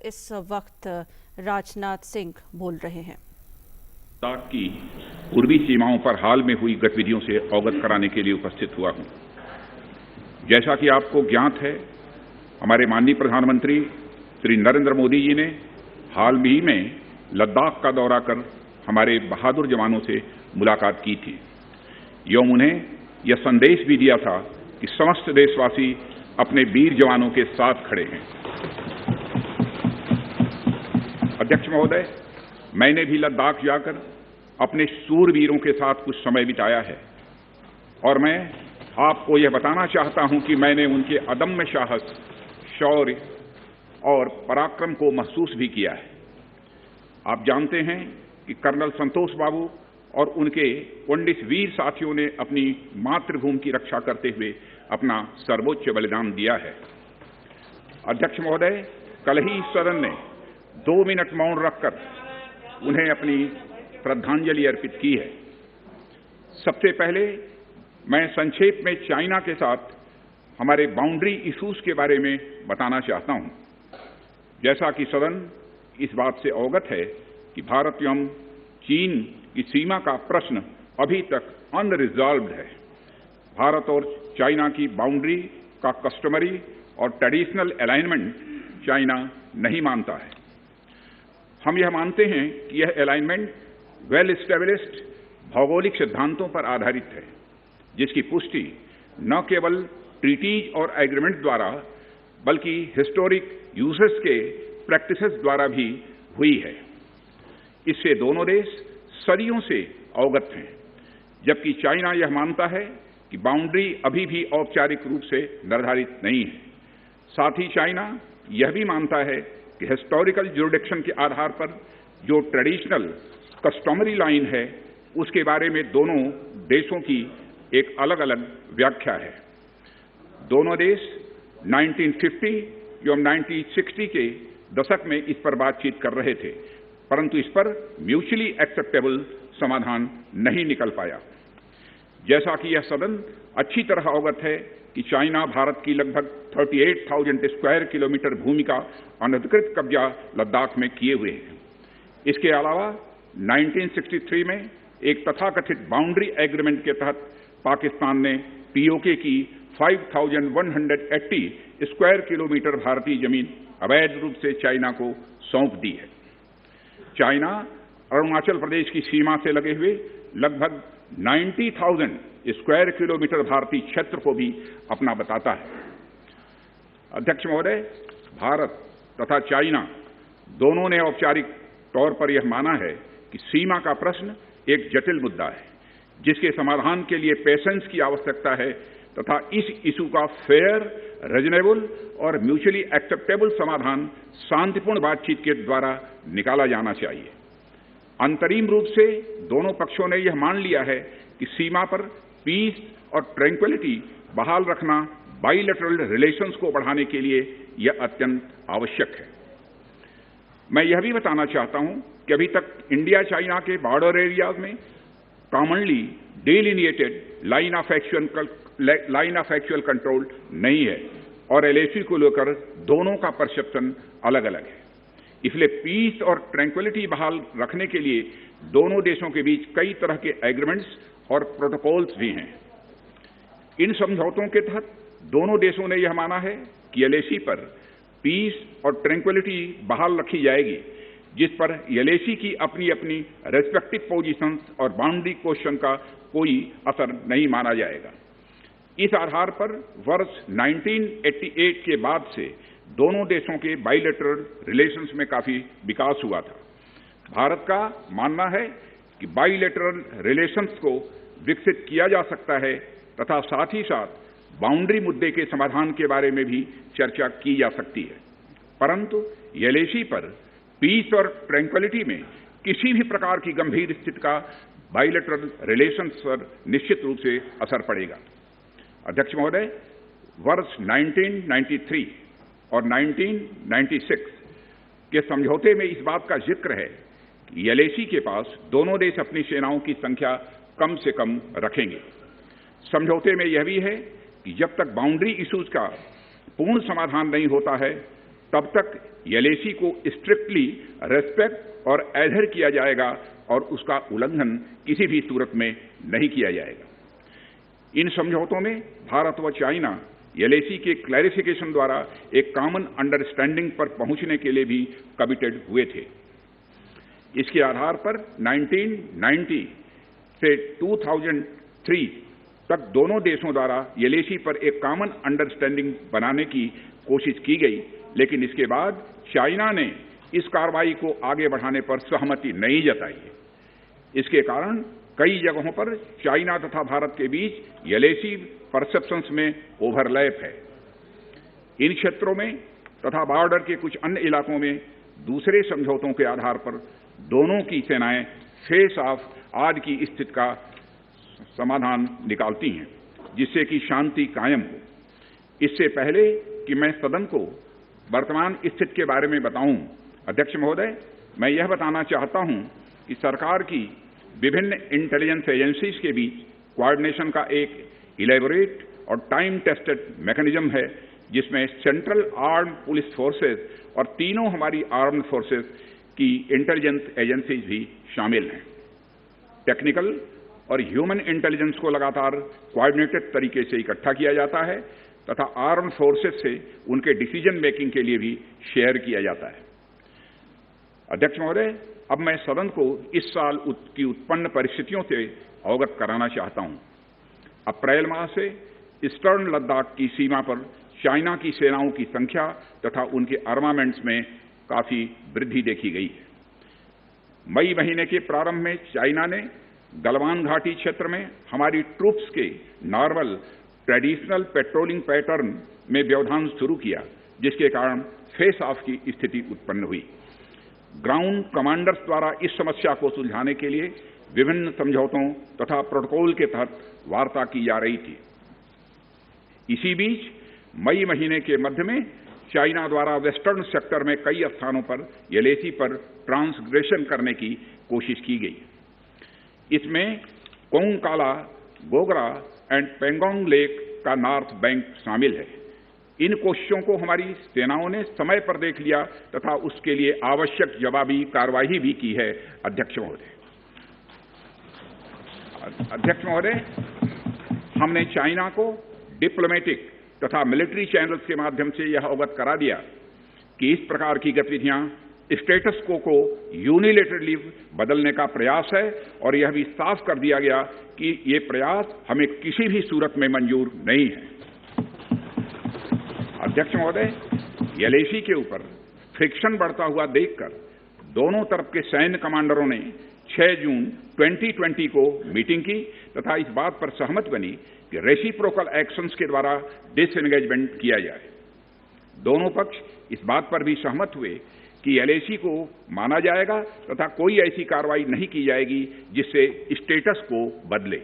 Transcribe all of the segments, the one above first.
इस वक्त राजनाथ सिंह बोल रहे हैं। लद्दाख की पूर्वी सीमाओं पर हाल में हुई गतिविधियों से अवगत कराने के लिए उपस्थित हुआ हूं। जैसा कि आपको ज्ञात है, हमारे माननीय प्रधानमंत्री श्री नरेंद्र मोदी जी ने हाल ही में लद्दाख का दौरा कर हमारे बहादुर जवानों से मुलाकात की थी एवं उन्हें यह संदेश भी दिया था कि समस्त देशवासी अपने वीर जवानों के साथ खड़े हैं। अध्यक्ष महोदय, मैंने भी लद्दाख जाकर अपने सूरवीरों के साथ कुछ समय बिताया है और मैं आपको यह बताना चाहता हूं कि मैंने उनके अदम्य साहस, शौर्य और पराक्रम को महसूस भी किया है। आप जानते हैं कि कर्नल संतोष बाबू और उनके 19 वीर साथियों ने अपनी मातृभूमि की रक्षा करते हुए अपना सर्वोच्च बलिदान दिया है। अध्यक्ष महोदय, कल ही सदन ने 2 मिनट मौन रखकर उन्हें अपनी श्रद्धांजलि अर्पित की है। सबसे पहले मैं संक्षेप में चाइना के साथ हमारे बाउंड्री इश्यूज के बारे में बताना चाहता हूं। जैसा कि सदन इस बात से अवगत है कि भारत एवं चीन की सीमा का प्रश्न अभी तक अनरिजॉल्व्ड है। भारत और चाइना की बाउंड्री का कस्टमरी और ट्रेडिशनल अलाइनमेंट चाइना नहीं मानता है। हम यह मानते हैं कि यह अलाइनमेंट वेल एस्टेब्लिश्ड भौगोलिक सिद्धांतों पर आधारित है, जिसकी पुष्टि न केवल ट्रीटीज और एग्रीमेंट द्वारा बल्कि हिस्टोरिक यूजेस के प्रैक्टिसेस द्वारा भी हुई है। इससे दोनों देश सदियों से अवगत हैं, जबकि चाइना यह मानता है कि बाउंड्री अभी भी औपचारिक रूप से निर्धारित नहीं है। साथ ही चाइना यह भी मानता है कि हिस्टोरिकल ज्यूरिडिक्शन के आधार पर जो ट्रेडिशनल कस्टमरी लाइन है, उसके बारे में दोनों देशों की एक अलग अलग व्याख्या है। दोनों देश 1950 एवं 1960 के दशक में इस पर बातचीत कर रहे थे, परंतु इस पर म्यूचुअली एक्सेप्टेबल समाधान नहीं निकल पाया। जैसा कि यह सदन अच्छी तरह अवगत है कि चाइना भारत की लगभग 38,000 स्क्वायर किलोमीटर भूमि का अनधिकृत कब्जा लद्दाख में किए हुए है। इसके अलावा 1963 में एक तथाकथित बाउंड्री एग्रीमेंट के तहत पाकिस्तान ने पीओके की 5,180 स्क्वायर किलोमीटर भारतीय जमीन अवैध रूप से चाइना को सौंप दी है। चाइना अरुणाचल प्रदेश की सीमा से लगे हुए लगभग 90,000 स्क्वायर किलोमीटर भारतीय क्षेत्र को भी अपना बताता है। अध्यक्ष महोदय, भारत तथा चाइना दोनों ने औपचारिक तौर पर यह माना है कि सीमा का प्रश्न एक जटिल मुद्दा है, जिसके समाधान के लिए पेशेंस की आवश्यकता है तथा इस इशू का फेयर, रीजनेबल और म्यूचुअली एक्सेप्टेबल समाधान शांतिपूर्ण बातचीत के द्वारा निकाला जाना चाहिए। अंतरिम रूप से दोनों पक्षों ने यह मान लिया है कि सीमा पर पीस और ट्रैंक्विलिटी बहाल रखना बाइलेटरल रिलेशंस को बढ़ाने के लिए यह अत्यंत आवश्यक है। मैं यह भी बताना चाहता हूं कि अभी तक इंडिया चाइना के बॉर्डर एरियाज में commonly delineated line of actual control नहीं है और एलएसी को लेकर दोनों का परसेप्शन अलग अलग है। इसलिए पीस और ट्रैंक्विलिटी बहाल रखने के लिए दोनों देशों के बीच कई तरह के एग्रीमेंट्स और प्रोटोकॉल्स भी हैं। इन समझौतों के तहत दोनों देशों ने यह माना है कि एलएसी पर पीस और ट्रैंक्विलिटी बहाल रखी जाएगी, जिस पर एलएसी की अपनी अपनी रेस्पेक्टिव पोजीशंस और बाउंड्री क्वेश्चन का कोई असर नहीं माना जाएगा। इस आधार पर वर्ष 1988 के बाद से दोनों देशों के बाइलेटरल रिलेशंस में काफी विकास हुआ था। भारत का मानना है कि बाइलेटरल रिलेशंस को विकसित किया जा सकता है तथा साथ ही साथ बाउंड्री मुद्दे के समाधान के बारे में भी चर्चा की जा सकती है, परंतु एलएसी पर पीस और ट्रैंक्विलिटी में किसी भी प्रकार की गंभीर स्थिति का बाइलेटरल रिलेशंस पर निश्चित रूप से असर पड़ेगा। अध्यक्ष महोदय, वर्ष 1993 और 1996 के समझौते में इस बात का जिक्र है कि एलएसी के पास दोनों देश अपनी सेनाओं की संख्या कम से कम रखेंगे। समझौते में यह भी है कि जब तक बाउंड्री इश्यूज का पूर्ण समाधान नहीं होता है, तब तक एलएसी को स्ट्रिक्टली रेस्पेक्ट और एडहेर किया जाएगा और उसका उल्लंघन किसी भी सूरत में नहीं किया जाएगा। इन समझौतों में भारत व चाइना एलएसी के क्लैरिफिकेशन द्वारा एक कॉमन अंडरस्टैंडिंग पर पहुंचने के लिए भी कमिटेड हुए थे। इसके आधार पर 1990 से 2003 तक दोनों देशों द्वारा एलएसी पर एक कॉमन अंडरस्टैंडिंग बनाने की कोशिश की गई, लेकिन इसके बाद चाइना ने इस कार्रवाई को आगे बढ़ाने पर सहमति नहीं जताई। इसके कारण कई जगहों पर चाइना तथा भारत के बीच एलएसी परसेप्शंस में ओवरलैप है। इन क्षेत्रों में तथा बॉर्डर के कुछ अन्य इलाकों में दूसरे समझौतों के आधार पर दोनों की सेनाएं फेस ऑफ आज की स्थिति का समाधान निकालती हैं, जिससे कि शांति कायम हो। इससे पहले कि मैं सदन को वर्तमान स्थिति के बारे में बताऊं, अध्यक्ष महोदय, मैं यह बताना चाहता हूं कि सरकार की विभिन्न इंटेलिजेंस एजेंसीज के बीच कोऑर्डिनेशन का एक इलेबोरेट और टाइम टेस्टेड मैकेनिज्म है, जिसमें सेंट्रल आर्म्ड पुलिस फोर्सेज और तीनों हमारी आर्म्ड फोर्सेज की इंटेलिजेंस एजेंसीज भी शामिल हैं। टेक्निकल और ह्यूमन इंटेलिजेंस को लगातार कोऑर्डिनेटेड तरीके से इकट्ठा किया जाता है तथा आर्म्ड फोर्सेज से उनके डिसीजन मेकिंग के लिए भी शेयर किया जाता है। अध्यक्ष महोदय, अब मैं सदन को इस साल की उत्पन्न परिस्थितियों से अवगत कराना चाहता हूं। अप्रैल माह से ईस्टर्न लद्दाख की सीमा पर चाइना की सेनाओं की संख्या तथा उनके आर्मामेंट्स में काफी वृद्धि देखी गई है। मई महीने के प्रारंभ में चाइना ने गलवान घाटी क्षेत्र में हमारी ट्रूप्स के नॉर्मल ट्रेडिशनल पेट्रोलिंग पैटर्न में व्यवधान शुरू किया, जिसके कारण फेस ऑफ की स्थिति उत्पन्न हुई। ग्राउंड कमांडर्स द्वारा इस समस्या को सुलझाने के लिए विभिन्न समझौतों तथा प्रोटोकॉल के तहत वार्ता की जा रही थी। इसी बीच मई महीने के मध्य में चाइना द्वारा वेस्टर्न सेक्टर में कई स्थानों पर एलएसी पर ट्रांसग्रेशन करने की कोशिश की गई। इसमें कोंगकाला, गोगरा एंड पेंगोंग लेक का नॉर्थ बैंक शामिल है। इन कोशिशों को हमारी सेनाओं ने समय पर देख लिया तथा उसके लिए आवश्यक जवाबी कार्रवाई भी की है। अध्यक्ष महोदय, हमने चाइना को डिप्लोमेटिक तथा मिलिट्री चैनल्स के माध्यम से यह अवगत करा दिया कि इस प्रकार की गतिविधियां स्टेटस को यूनिलेटरली बदलने का प्रयास है और यह भी साफ कर दिया गया कि ये प्रयास हमें किसी भी सूरत में मंजूर नहीं है। अध्यक्ष महोदय, एलएसी के ऊपर फ्रिक्शन बढ़ता हुआ देखकर दोनों तरफ के सैन्य कमांडरों ने 6 जून 2020 को मीटिंग की तथा इस बात पर सहमत बनी कि रेसिप्रोकल एक्शंस के द्वारा डिसएंगेजमेंट किया जाए। दोनों पक्ष इस बात पर भी सहमत हुए कि एलएसी को माना जाएगा तथा कोई ऐसी कार्रवाई नहीं की जाएगी जिससे स्टेटस को बदले।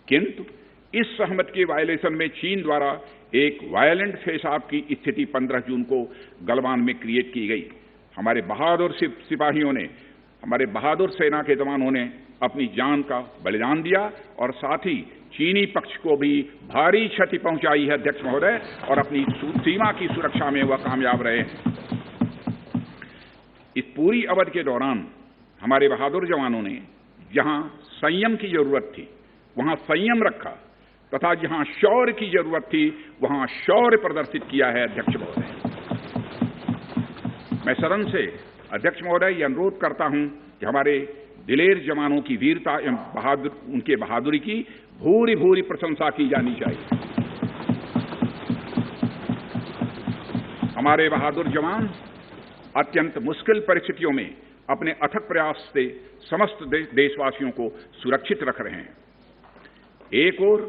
किंतु इस सहमति के वायलेशन में चीन द्वारा एक वायलेंट फेस ऑफ की स्थिति 15 जून को गलवान में क्रिएट की गई। हमारे बहादुर सिपाहियों ने, हमारे बहादुर सेना के जवानों ने अपनी जान का बलिदान दिया और साथ ही चीनी पक्ष को भी भारी क्षति पहुंचाई है। अध्यक्ष महोदय, और अपनी सीमा की सुरक्षा में वह कामयाब रहे हैं। इस पूरी अवधि के दौरान हमारे बहादुर जवानों ने जहां संयम की जरूरत थी वहां संयम रखा तथा जहां शौर्य की जरूरत थी वहां शौर्य प्रदर्शित किया है। अध्यक्ष महोदय, मैं सदन से अध्यक्ष महोदय यह अनुरोध करता हूं कि हमारे दिलेर जवानों की वीरता एवं उनके बहादुरी की भूरी भूरी प्रशंसा की जानी चाहिए। हमारे बहादुर जवान अत्यंत मुश्किल परिस्थितियों में अपने अथक प्रयास से समस्त देशवासियों को सुरक्षित रख रहे हैं। एक ओर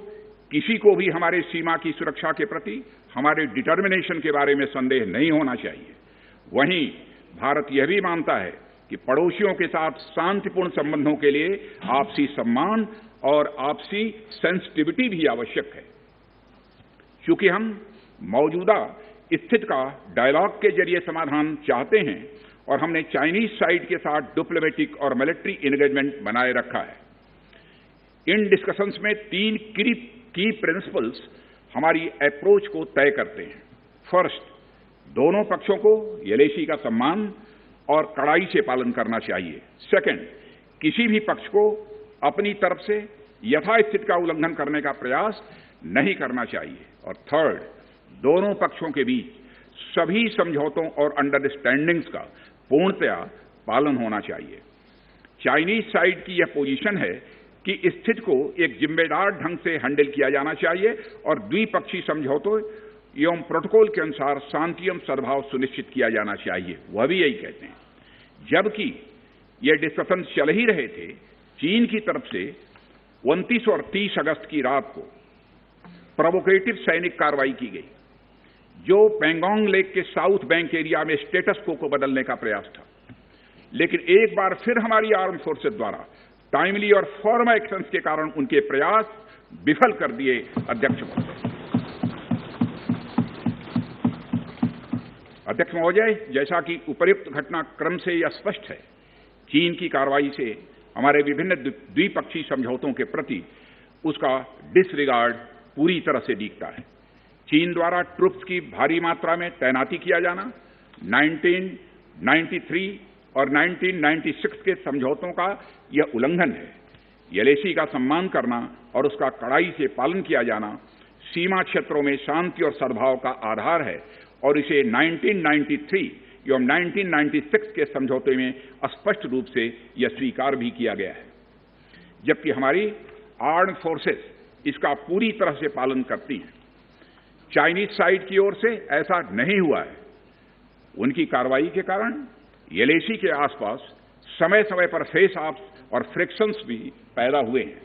किसी को भी हमारे सीमा की सुरक्षा के प्रति हमारे डिटर्मिनेशन के बारे में संदेह नहीं होना चाहिए। वहीं भारत यह भी मानता है कि पड़ोसियों के साथ शांतिपूर्ण संबंधों के लिए आपसी सम्मान और आपसी सेंसिटिविटी भी आवश्यक है। चूंकि हम मौजूदा स्थिति का डायलॉग के जरिए समाधान चाहते हैं और हमने चाइनीज साइड के साथ डिप्लोमेटिक और मिलिट्री एंगेजमेंट बनाए रखा है। इन डिस्कशंस में 3 की प्रिंसिपल्स हमारी अप्रोच को तय करते हैं। फर्स्ट, दोनों पक्षों को एलएसी का सम्मान और कड़ाई से पालन करना चाहिए। सेकंड, किसी भी पक्ष को अपनी तरफ से यथास्थिति का उल्लंघन करने का प्रयास नहीं करना चाहिए। और थर्ड, दोनों पक्षों के बीच सभी समझौतों और अंडरस्टैंडिंग्स का पूर्णतया पालन होना चाहिए। चाइनीज साइड की यह पोजीशन है कि स्थिति को एक जिम्मेदार ढंग से हैंडल किया जाना चाहिए और द्विपक्षीय समझौतों एवं प्रोटोकॉल के अनुसार शांति एवं सद्भाव सुनिश्चित किया जाना चाहिए। वह भी यही कहते हैं। जबकि ये डिस्कशन चल ही रहे थे, चीन की तरफ से 29 और 30 अगस्त की रात को प्रोवोकेटिव सैनिक कार्रवाई की गई, जो पेंगोंग लेक के साउथ बैंक एरिया में स्टेटस को बदलने का प्रयास था। लेकिन एक बार फिर हमारी आर्म फोर्सेस द्वारा टाइमली और फॉर्म एक्शंस के कारण उनके प्रयास विफल कर दिए। अध्यक्ष महोदय, जैसा कि उपर्युक्त घटनाक्रम से यह स्पष्ट है, चीन की कार्रवाई से हमारे विभिन्न द्विपक्षीय समझौतों के प्रति उसका डिसरिगार्ड पूरी तरह से दिखता है। चीन द्वारा ट्रुप्स की भारी मात्रा में तैनाती किया जाना 1993 और 1996 के समझौतों का यह उल्लंघन है। एलएसी का सम्मान करना और उसका कड़ाई से पालन किया जाना सीमा क्षेत्रों में शांति और सद्भाव का आधार है और इसे 1993 एवं 1996 के समझौते में स्पष्ट रूप से यह स्वीकार भी किया गया है। जबकि हमारी आर्म्ड फोर्सेस इसका पूरी तरह से पालन करती हैं। चाइनीज साइड की ओर से ऐसा नहीं हुआ है। उनकी कार्रवाई के कारण एलएसी के आसपास समय समय पर फेस ऑफ्स और फ्रिक्शंस भी पैदा हुए हैं।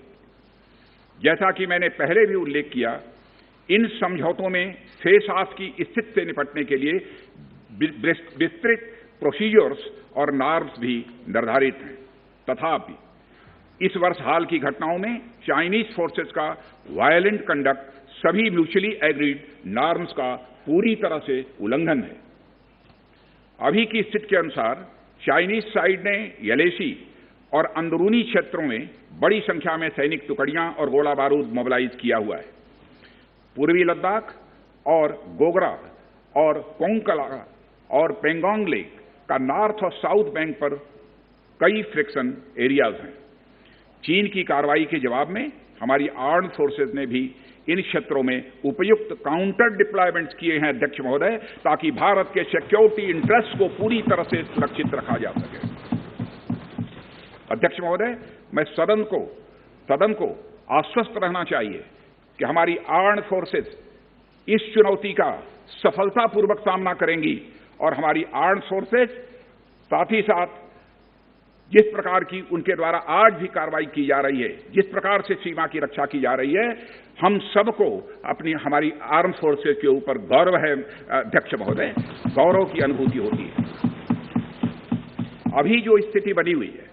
जैसा कि मैंने पहले भी उल्लेख किया, इन समझौतों में फेस ऑफ की स्थिति से निपटने के लिए विस्तृत प्रोसीजर्स और नॉर्म्स भी निर्धारित हैं। तथापि इस वर्ष हाल की घटनाओं में चाइनीज फोर्सेस का वायलेंट कंडक्ट सभी म्यूचुअली एग्रीड नॉर्म्स का पूरी तरह से उल्लंघन है। अभी की स्थिति के अनुसार चाइनीज साइड ने एलएसी और अंदरूनी क्षेत्रों में बड़ी संख्या में सैनिक टुकड़ियां और गोला बारूद मोबिलाइज किया हुआ है। पूर्वी लद्दाख और गोगरा और कोंकला और पेंगोंग लेक का नॉर्थ और साउथ बैंक पर कई फ्रिक्शन एरियाज हैं। चीन की कार्रवाई के जवाब में हमारी आर्म्ड फोर्सेज ने भी इन क्षेत्रों में उपयुक्त काउंटर डिप्लॉयमेंट्स किए हैं अध्यक्ष महोदय, ताकि भारत के सिक्योरिटी इंटरेस्ट को पूरी तरह से सुरक्षित रखा जा सके। अध्यक्ष महोदय, मैं सदन को आश्वस्त रहना चाहिए कि हमारी आर्म्ड फोर्सेज इस चुनौती का सफलतापूर्वक सामना करेंगी और हमारी आर्म्ड फोर्सेज साथ ही साथ जिस प्रकार की उनके द्वारा आज भी कार्रवाई की जा रही है, जिस प्रकार से सीमा की रक्षा की जा रही है, हम सबको हमारी आर्म फोर्सेज के ऊपर गौरव है अध्यक्ष महोदय, गौरव की अनुभूति होती है। अभी जो स्थिति बनी हुई है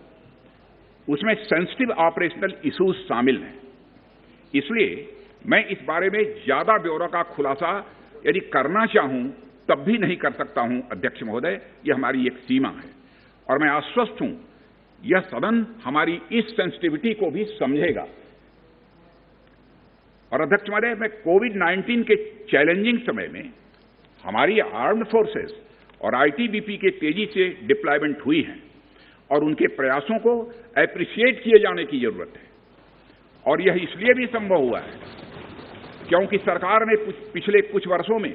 उसमें सेंसिटिव ऑपरेशनल इश्यूज शामिल हैं। इसलिए मैं इस बारे में ज्यादा ब्यौरा का खुलासा यदि करना चाहूं तब भी नहीं कर सकता हूं अध्यक्ष महोदय, यह हमारी एक सीमा है और मैं आश्वस्त हूं यह सदन हमारी इस सेंसिटिविटी को भी समझेगा। और अध्यक्ष महोदय, मैं कोविड-19 के चैलेंजिंग समय में हमारी आर्म्ड फोर्सेस और आईटीबीपी के तेजी से डिप्लॉयमेंट हुई हैं और उनके प्रयासों को एप्रिशिएट किए जाने की जरूरत है। और यह इसलिए भी संभव हुआ है क्योंकि सरकार ने पिछले कुछ वर्षों में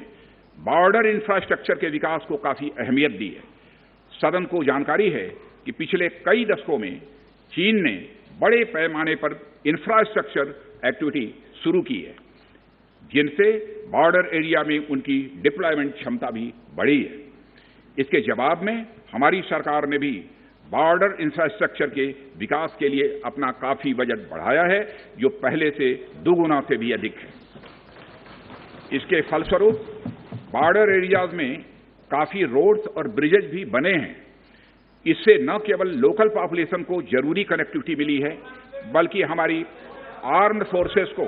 बॉर्डर इंफ्रास्ट्रक्चर के विकास को काफी अहमियत दी है। सदन को जानकारी है कि पिछले कई दशकों में चीन ने बड़े पैमाने पर इंफ्रास्ट्रक्चर एक्टिविटी शुरू की है, जिनसे बॉर्डर एरिया में उनकी डिप्लॉयमेंट क्षमता भी बढ़ी है। इसके जवाब में हमारी सरकार ने भी बॉर्डर इंफ्रास्ट्रक्चर के विकास के लिए अपना काफी बजट बढ़ाया है, जो पहले से दोगुना से भी अधिक है। इसके फलस्वरूप बॉर्डर एरियाज में काफी रोड्स और ब्रिजेज भी बने हैं। इससे न केवल लोकल पॉपुलेशन को जरूरी कनेक्टिविटी मिली है, बल्कि हमारी आर्म्ड फोर्सेस को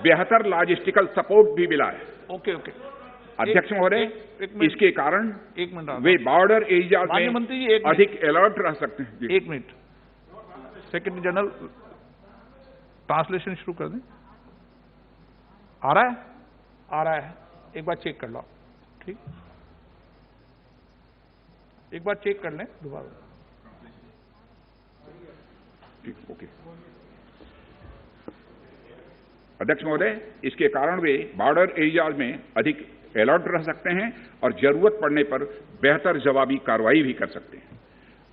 बेहतर लॉजिस्टिकल सपोर्ट भी मिला है। ओके। अध्यक्ष महोदय, इसके कारण वे बॉर्डर एरियाज में अधिक अलर्ट रह सकते हैं। 1 मिनट, सेक्रेटरी जनरल ट्रांसलेशन शुरू कर दें। आ रहा है, एक बार चेक कर लो। ठीक। एक बार चेक कर लें दोबारा। ठीक, ओके। अध्यक्ष महोदय, इसके कारण वे बॉर्डर एरियाज में अधिक अलर्ट रह सकते हैं और जरूरत पड़ने पर बेहतर जवाबी कार्रवाई भी कर सकते हैं।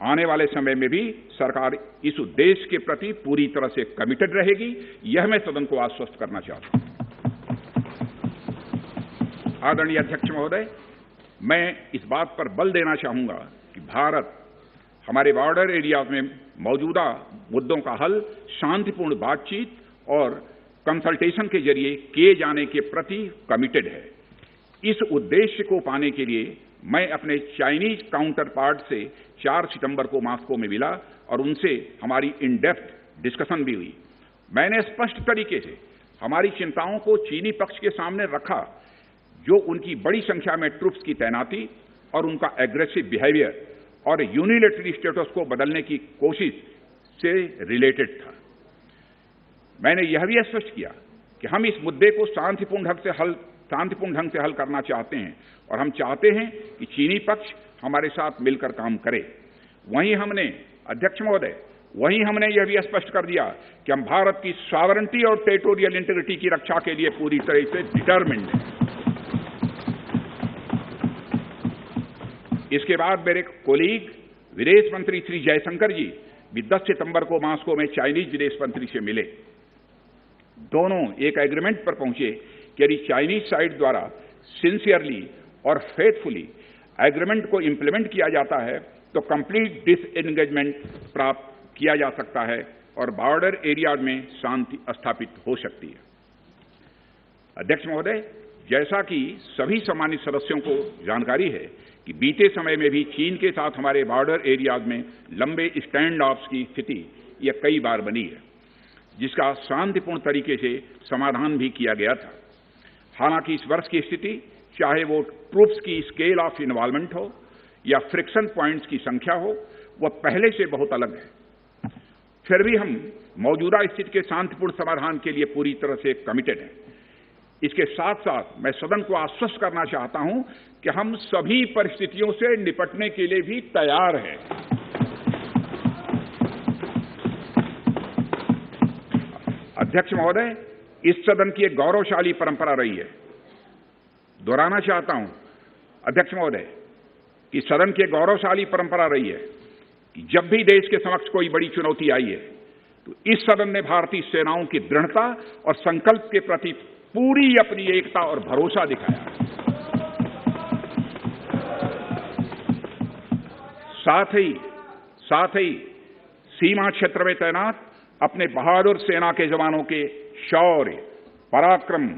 आने वाले समय में भी सरकार इस उद्देश्य के प्रति पूरी तरह से कमिटेड रहेगी, यह मैं सदन को आश्वस्त करना चाहता हूं। आदरणीय अध्यक्ष महोदय, मैं इस बात पर बल देना चाहूंगा कि भारत हमारे बॉर्डर एरियाज में मौजूदा मुद्दों का हल शांतिपूर्ण बातचीत और कंसल्टेशन के जरिए किए जाने के प्रति कमिटेड है। इस उद्देश्य को पाने के लिए मैं अपने चाइनीज काउंटर पार्ट से 4 सितंबर को मॉस्को में मिला और उनसे हमारी इन डेप्थ डिस्कशन भी हुई। मैंने स्पष्ट तरीके से हमारी चिंताओं को चीनी पक्ष के सामने रखा, जो उनकी बड़ी संख्या में ट्रूप्स की तैनाती और उनका एग्रेसिव बिहेवियर और यूनिलैटरल स्टेटस को बदलने की कोशिश से रिलेटेड था। मैंने यह भी स्पष्ट किया कि हम इस मुद्दे को शांतिपूर्ण ढंग से हल करना चाहते हैं और हम चाहते हैं कि चीनी पक्ष हमारे साथ मिलकर काम करे। वहीं हमने, अध्यक्ष महोदय, यह भी स्पष्ट कर दिया कि हम भारत की सॉवरेनिटी और टेरिटोरियल इंटीग्रिटी की रक्षा के लिए पूरी तरह से डिटरमिन्ड हैं। इसके बाद मेरे कोलीग विदेश मंत्री श्री जयशंकर जी भी 10 सितंबर को मॉस्को में चाइनीज विदेश मंत्री से मिले। दोनों एक एग्रीमेंट पर पहुंचे कि यदि चाइनीज साइड द्वारा सिंसियरली और फेथफुली एग्रीमेंट को इंप्लीमेंट किया जाता है तो कंप्लीट डिसएंगेजमेंट प्राप्त किया जा सकता है और बॉर्डर एरिया में शांति स्थापित हो सकती है। अध्यक्ष महोदय, जैसा कि सभी सम्मानित सदस्यों को जानकारी है कि बीते समय में भी चीन के साथ हमारे बॉर्डर एरियाज में लंबे स्टैंड ऑफ्स की स्थिति यह कई बार बनी है, जिसका शांतिपूर्ण तरीके से समाधान भी किया गया था। हालांकि इस वर्ष की स्थिति, चाहे वो ट्रूप्स की स्केल ऑफ इन्वॉल्वमेंट हो या फ्रिक्शन पॉइंट्स की संख्या हो, वह पहले से बहुत अलग है। फिर भी हम मौजूदा स्थिति के शांतिपूर्ण समाधान के लिए पूरी तरह से कमिटेड हैं। इसके साथ साथ मैं सदन को आश्वस्त करना चाहता हूं कि हम सभी परिस्थितियों से निपटने के लिए भी तैयार हैं। अध्यक्ष महोदय, इस सदन की एक गौरवशाली परंपरा रही है। दोहराना चाहता हूं अध्यक्ष महोदय कि सदन की एक गौरवशाली परंपरा रही है कि जब भी देश के समक्ष कोई बड़ी चुनौती आई है तो इस सदन ने भारतीय सेनाओं की दृढ़ता और संकल्प के प्रति पूरी अपनी एकता और भरोसा दिखाया। साथ ही सीमा क्षेत्र में तैनात अपने बहादुर सेना के जवानों के शौर्य, पराक्रम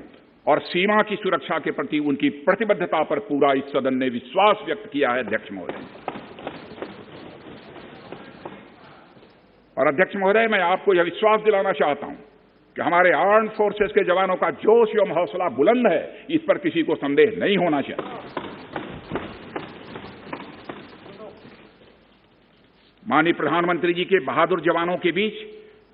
और सीमा की सुरक्षा के प्रति उनकी प्रतिबद्धता पर पूरा इस सदन ने विश्वास व्यक्त किया है। अध्यक्ष महोदय, और अध्यक्ष महोदय, मैं आपको यह विश्वास दिलाना चाहता हूं कि हमारे आर्म्ड फोर्सेस के जवानों का जोश एवं हौसला बुलंद है, इस पर किसी को संदेह नहीं होना चाहिए। माननीय प्रधानमंत्री जी के बहादुर जवानों के बीच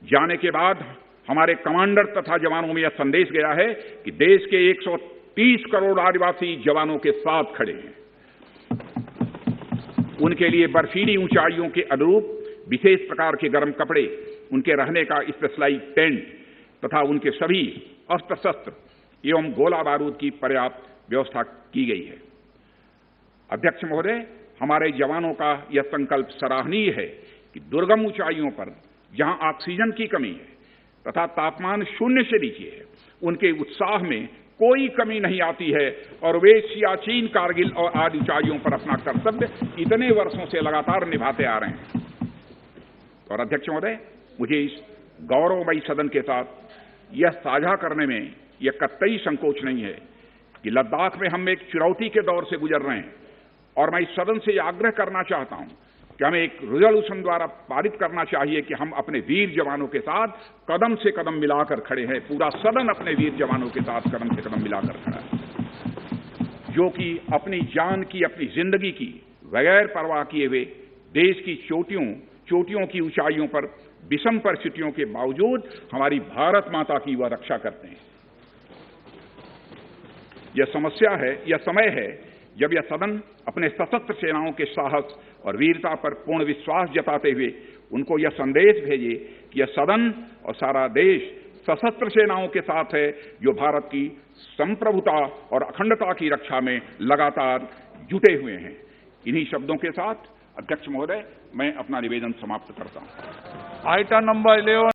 जाने के बाद हमारे कमांडर तथा जवानों में यह संदेश गया है कि देश के 130 करोड़ आदिवासी जवानों के साथ खड़े हैं। उनके लिए बर्फीली ऊंचाइयों के अनुरूप विशेष प्रकार के गर्म कपड़े, उनके रहने का स्पेशलाइज टेंट तथा उनके सभी अस्त्र शस्त्र एवं गोला बारूद की पर्याप्त व्यवस्था की गई है। अध्यक्ष महोदय, हमारे जवानों का यह संकल्प सराहनीय है कि दुर्गम ऊंचाइयों पर जहां ऑक्सीजन की कमी है तथा तापमान 0 से नीचे है, उनके उत्साह में कोई कमी नहीं आती है और वे सियाचिन, कारगिल और आदि ऊंचाइयों पर अपना कर्तव्य इतने वर्षों से लगातार निभाते आ रहे हैं। और अध्यक्ष महोदय, मुझे इस गौरवमयी सदन के साथ यह साझा करने में यह कतई संकोच नहीं है कि लद्दाख में हम एक चुनौती के दौर से गुजर रहे हैं और मैं इस सदन से यह आग्रह करना चाहता हूं कि हमें एक रेजोल्यूशन द्वारा पारित करना चाहिए कि हम अपने वीर जवानों के साथ कदम से कदम मिलाकर खड़े हैं। पूरा सदन अपने वीर जवानों के साथ कदम से कदम मिलाकर खड़ा है, जो कि अपनी जान की, अपनी जिंदगी की बगैर परवाह किए हुए देश की चोटियों की ऊंचाइयों पर विषम परिस्थितियों के बावजूद हमारी भारत माता की वह रक्षा करते हैं। यह समय है जब यह सदन अपने सशस्त्र सेनाओं के साहस और वीरता पर पूर्ण विश्वास जताते हुए उनको यह संदेश भेजे कि यह सदन और सारा देश सशस्त्र सेनाओं के साथ है, जो भारत की संप्रभुता और अखंडता की रक्षा में लगातार जुटे हुए हैं। इन्हीं शब्दों के साथ अध्यक्ष महोदय, मैं अपना निवेदन समाप्त करता हूं। Item number 11